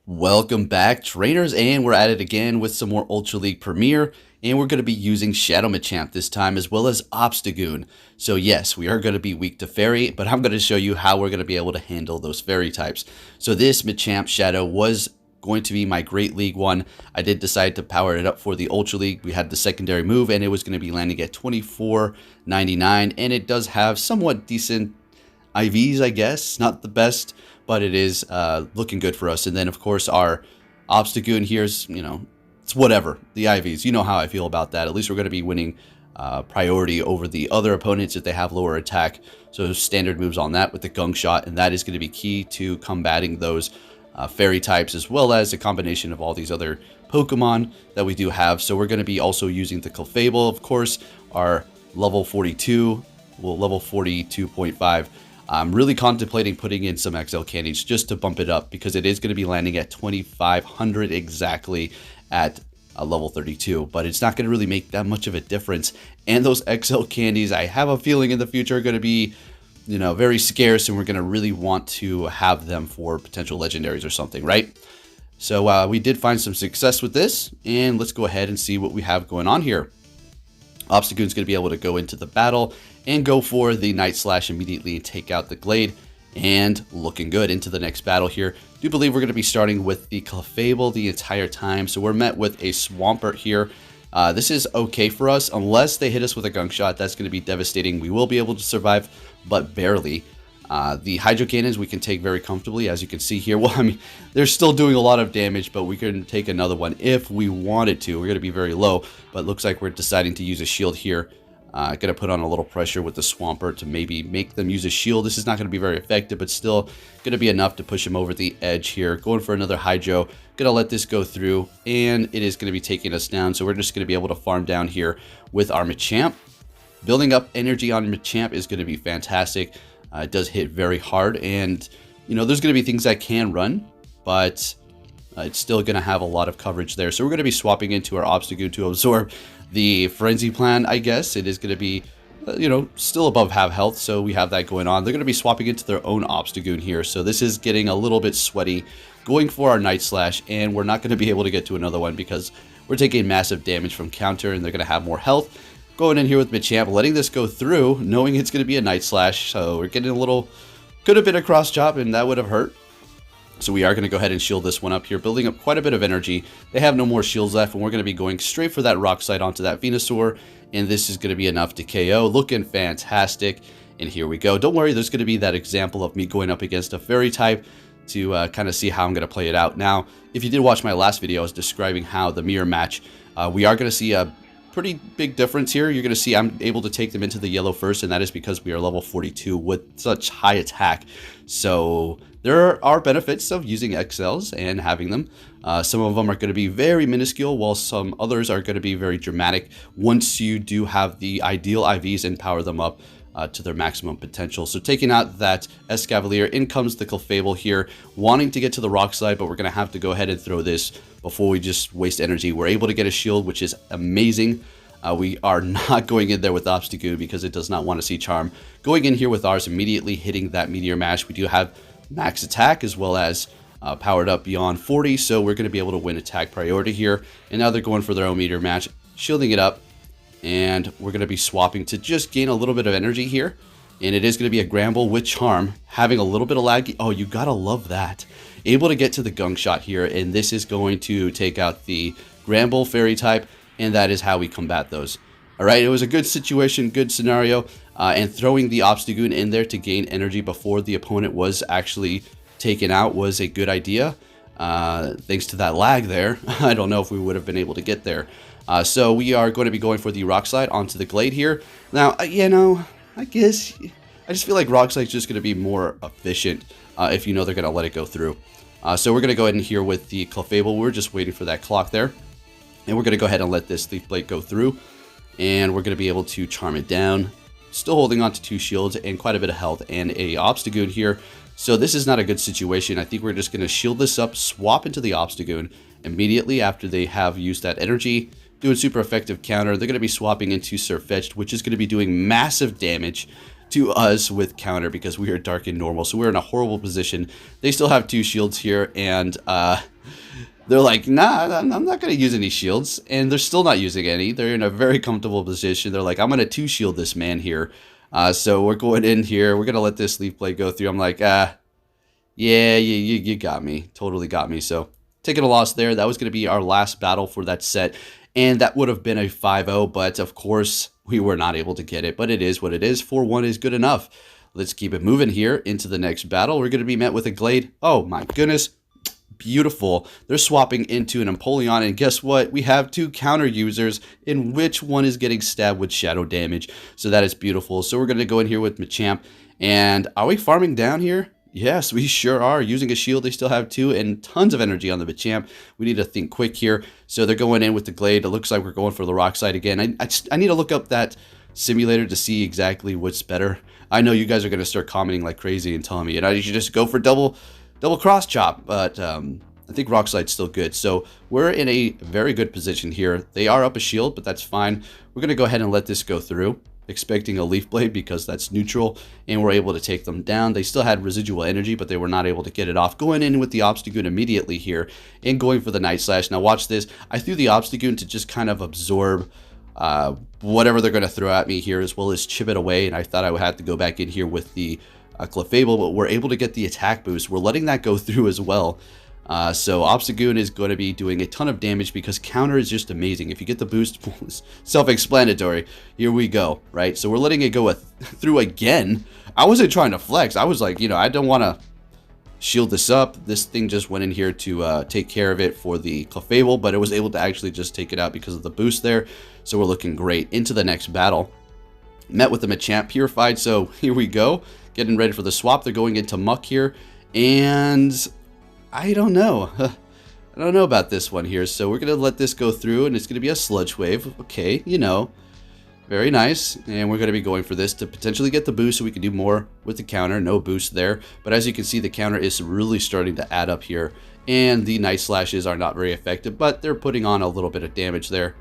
Welcome back, trainers, and we're at it again with some more Ultra League Premier, and we're going to be using Shadow Machamp this time, as well as Obstagoon. So yes, we are going to be weak to Fairy, but I'm going to show you how we're going to be able to handle those Fairy types. So this Machamp Shadow was going to be my Great League one. I did decide to power it up for the Ultra League. We had the secondary move, and it was going to be landing at 24.99, and it does have somewhat decent IVs, I guess. Not the best, but it is looking good for us. And then, of course, our Obstagoon here's, it's whatever. The IVs, you know how I feel about that. At least we're going to be winning priority over the other opponents if they have lower attack. So standard moves on that with the Gunk Shot, and that is going to be key to combating those Fairy types, as well as a combination of all these other Pokemon that we do have. So we're going to be also using the Clefable, of course, our level 42, well, level 42.5. I'm really contemplating putting in some XL candies just to bump it up, because it is going to be landing at 2,500 exactly at level 32, but it's not going to really make that much of a difference. And those XL candies, I have a feeling in the future are going to be, very scarce, and we're going to really want to have them for potential legendaries or something, right? So we did find some success with this, and let's go ahead and see what we have going on here. Obstagoon's going to be able to go into the battle and go for the Night Slash immediately and take out the Glade. And looking good into the next battle here. Do believe we're going to be starting with the Clefable the entire time. So we're met with a Swampert here. This is okay for us unless they hit us with a Gunk Shot. That's going to be devastating. We will be able to survive, but barely. The Hydro Cannons we can take very comfortably, as you can see here. Well, I mean, they're still doing a lot of damage, but we can take another one if we wanted to. We're going to be very low, but it looks like we're deciding to use a shield here. Going to put on a little pressure with the Swampert to maybe make them use a shield. This is not going to be very effective, but still going to be enough to push him over the edge here. Going for another Hydro. Going to let this go through, and it is going to be taking us down. So we're just going to be able to farm down here with our Machamp. Building up energy on Machamp is going to be fantastic. It does hit very hard, and there's going to be things that can run, but it's still going to have a lot of coverage there. So we're going to be swapping into our Obstagoon to absorb the Frenzy Plan, I guess. It is going to be, still above half health, so we have that going on. They're going to be swapping into their own Obstagoon here, so this is getting a little bit sweaty. Going for our Night Slash, and we're not going to be able to get to another one because we're taking massive damage from counter, and they're going to have more health. Going in here with Machamp, letting this go through, knowing it's going to be a Night Slash, so we're getting a little, could have been a cross chop, and that would have hurt. So we are going to go ahead and shield this one up here, building up quite a bit of energy. They have no more shields left, and we're going to be going straight for that Rock Slide onto that Venusaur, and this is going to be enough to KO. Looking fantastic, and here we go. Don't worry, there's going to be that example of me going up against a Fairy type to kind of see how I'm going to play it out. Now, if you did watch my last video, I was describing how the mirror match, we are going to see a pretty big difference here. You're going to see I'm able to take them into the yellow first, and that is because we are level 42 with such high attack. So there are benefits of using XLs and having them. Some of them are going to be very minuscule, while some others are going to be very dramatic once you do have the ideal IVs and power them up to their maximum potential. So taking out that Escavalier, in comes the Clefable here, wanting to get to the Rock Slide, but we're going to have to go ahead and throw this before we just waste energy. We're able to get a shield, which is amazing. We are not going in there with Obstagoon because it does not want to see Charm. Going in here with ours, immediately hitting that Meteor Mash. We do have max attack as well as powered up beyond 40, so we're going to be able to win attack priority here. And now they're going for their own Meteor Mash, shielding it up. And we're going to be swapping to just gain a little bit of energy here. And it is going to be a Gramble with Charm, having a little bit of lag. Oh, you gotta love that. Able to get to the Gunk Shot here, and this is going to take out the Gramble Fairy type, and that is how we combat those. Alright, it was a good situation, good scenario, and throwing the Obstagoon in there to gain energy before the opponent was actually taken out was a good idea. Thanks to that lag there, I don't know if we would have been able to get there. So we are going to be going for the Rock Slide onto the Glade here. Now, I guess I just feel like Rock Slide's just going to be more efficient if they're going to let it go through. So we're going to go ahead and here with the Clefable. We're just waiting for that clock there. And we're going to go ahead and let this Leaf Blade go through. And we're going to be able to charm it down. Still holding on to 2 shields and quite a bit of health and a Obstagoon here. So this is not a good situation. I think we're just going to shield this up, swap into the Obstagoon immediately after they have used that energy. Doing super effective counter. They're going to be swapping into Surfetched, which is going to be doing massive damage to us with counter because we are dark and normal. So we're in a horrible position. They still have 2 shields here, and They're like, nah, I'm not going to use any shields. And they're still not using any. They're in a very comfortable position. They're like, I'm going to two-shield this man here. So we're going in here. We're going to let this Leaf Blade go through. I'm like, yeah, you got me. Totally got me. So taking a loss there. That was going to be our last battle for that set. And that would have been a 5-0. But, of course, we were not able to get it. But it is what it is. 4-1 is good enough. Let's keep it moving here into the next battle. We're going to be met with a Glade. Oh, my goodness. Beautiful. They're swapping into an Empoleon, and guess what? We have two counter users, in which one is getting stabbed with shadow damage. So that is beautiful. So we're going to go in here with Machamp. And are we farming down here? Yes, we sure are. Using a shield, they still have two, and tons of energy on the Machamp. We need to think quick here. So they're going in with the Glade. It looks like we're going for the Rock Slide again. I need to look up that simulator to see exactly what's better. I know you guys are going to start commenting like crazy and telling me, and I should just go for double cross chop, but I think Rock Slide's still good. So we're in a very good position here. They are up a shield, but that's fine. We're going to go ahead and let this go through, expecting a Leaf Blade because that's neutral, and we're able to take them down. They still had residual energy, but they were not able to get it off. Going in with the Obstagoon immediately here and going for the Night Slash. Now watch this. I threw the Obstagoon to just kind of absorb whatever they're going to throw at me here, as well as chip it away, and I thought I would have to go back in here with the Clefable, but we're able to get the attack boost. We're letting that go through as well. So Obstagoon is going to be doing a ton of damage because counter is just amazing. If you get the boost, self-explanatory. Here we go, right? So we're letting it go through again. I wasn't trying to flex. I was like, I don't want to shield this up. This thing just went in here to take care of it for the Clefable, but it was able to actually just take it out because of the boost there. So we're looking great. Into the next battle. Met with the Machamp Purified, so here we go. Getting ready for the swap. They're going into Muk here, and I don't know. I don't know about this one here, so we're going to let this go through, and it's going to be a Sludge Wave. Okay, very nice, and we're going to be going for this to potentially get the boost so we can do more with the counter. No boost there, but as you can see, the counter is really starting to add up here, and the Night Slashes are not very effective, but they're putting on a little bit of damage there.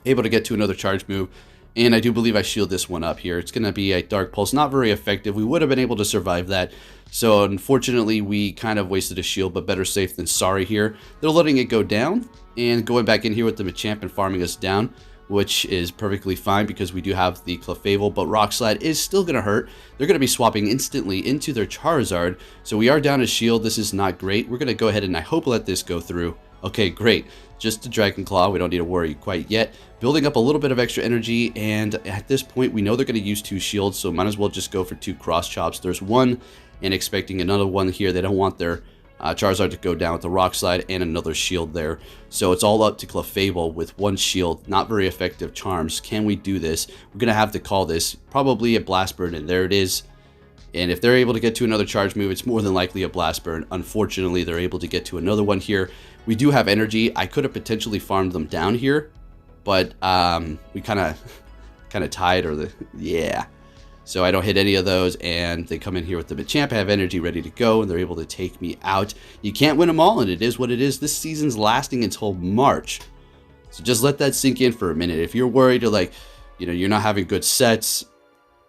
Able to get to another charge move. And I do believe I shield this one up here. It's going to be a Dark Pulse. Not very effective. We would have been able to survive that. So unfortunately, we kind of wasted a shield, but better safe than sorry here. They're letting it go down and going back in here with the Machamp and farming us down, which is perfectly fine because we do have the Clefable, but Rock Slide is still going to hurt. They're going to be swapping instantly into their Charizard. So we are down a shield. This is not great. We're going to go ahead and I hope let this go through. Okay, great. Just a Dragon Claw. We don't need to worry quite yet. Building up a little bit of extra energy, and at this point, we know they're going to use two shields, so might as well just go for two cross chops. There's one, and expecting another one here. They don't want their Charizard to go down with the Rock Slide and another shield there. So it's all up to Clefable with one shield. Not very effective charms. Can we do this? We're going to have to call this probably a Blast Burn, and there it is. And if they're able to get to another charge move, it's more than likely a Blast Burn. Unfortunately, they're able to get to another one here. We do have energy. I could have potentially farmed them down here, but we kind of tied, or yeah. So I don't hit any of those, and they come in here with the Machamp, have energy ready to go, and they're able to take me out. You can't win them all, and it is what it is. This season's lasting until March, so just let that sink in for a minute. If you're worried or like, you're not having good sets,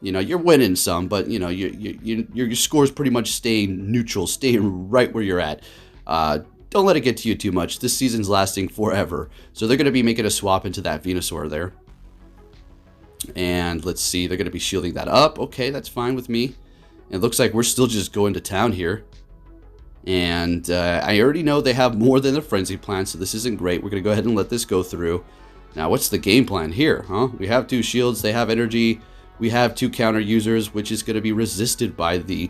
you're winning some, but your score's pretty much staying neutral, staying right where you're at. Don't let it get to you too much. This season's lasting forever. So they're going to be making a swap into that Venusaur there. And let's see, they're going to be shielding that up. Okay, that's fine with me. It looks like we're still just going to town here. And I already know they have more than a Frenzy Plan, so this isn't great. We're going to go ahead and let this go through. Now, what's the game plan here, huh? We have two shields. They have energy. We have two counter users, which is going to be resisted by the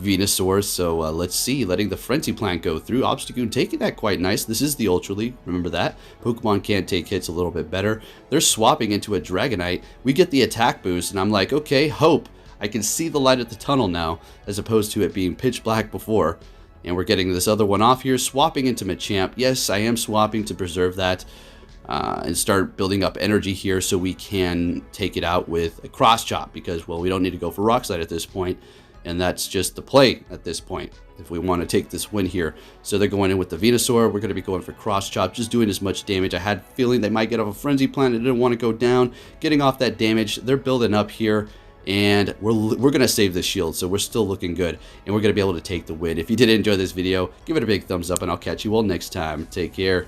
Venusaur. So let's see, letting the Frenzy Plant go through. Obstagoon taking that quite nice. This is the Ultra League, remember that. Pokemon can take hits a little bit better. They're swapping into a Dragonite. We get the attack boost, and I'm like, okay, hope. I can see the light at the tunnel now, as opposed to it being pitch black before. And we're getting this other one off here, swapping into Machamp. Yes, I am swapping to preserve that. And start building up energy here so we can take it out with a cross chop, because, well, we don't need to go for Rock Slide at this point, and that's just the play at this point if we want to take this win here. So they're going in with the Venusaur. We're going to be going for cross chop, just doing as much damage. I had a feeling they might get off a Frenzy Plant. I didn't want to go down, getting off that damage. They're building up here, and we're gonna save this shield, so we're still looking good, and we're gonna be able to take the win. If you did enjoy this video, give it a big thumbs up, and I'll catch you all next time. Take care.